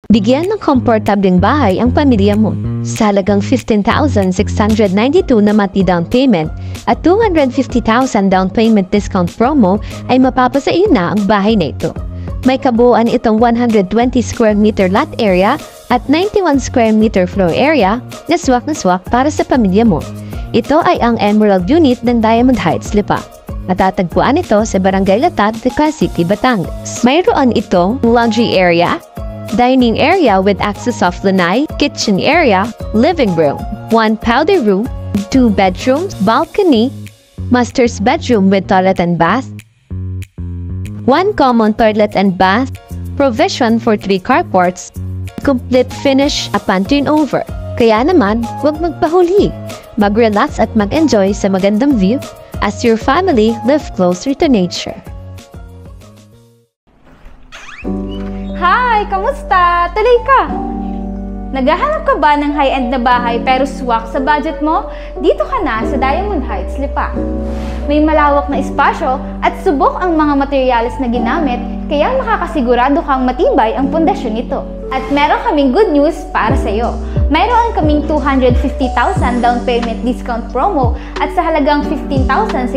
Bigyan ng komportableng bahay ang pamilya mo. Sa halagang 15,692 na monthly down payment at 250,000 down payment discount promo ay mapapasa iyo na ang bahay na ito. May kabuuan itong 120 square meter lot area at 91 square meter floor area na swak para sa pamilya mo. Ito ay ang Emerald Unit ng Diamond Heights, Lipa. Matatagpuan ito sa Barangay Latad, Lipa City, Batangas. Mayroon itong laundry area, dining area with access of lanai, kitchen area, living room, 1 powder room, 2 bedrooms, balcony, master's bedroom with toilet and bath, 1 common toilet and bath, provision for 3 carports, complete finish upon turnover. Kaya naman, huwag magpahuli. Mag-relax at mag-enjoy sa magandang view as your family live closer to nature. Hi! Kamusta? Tuloy ka! Naghahanap ka ba ng high-end na bahay pero swak sa budget mo? Dito ka na sa Diamond Heights, Lipa. May malawak na espasyo at subok ang mga materyales na ginamit kaya makakasigurado kang matibay ang pundasyon nito. At meron kaming good news para sa iyo. Mayroon kaming 250,000 down payment discount promo at sa halagang 15,692,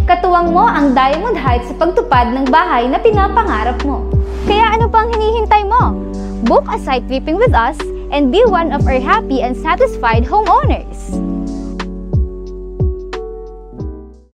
katuwang mo ang Diamond Heights sa pagtupad ng bahay na pinapangarap mo. Kaya ano pang hinihintay mo? Book a site tripping with us and be one of our happy and satisfied homeowners!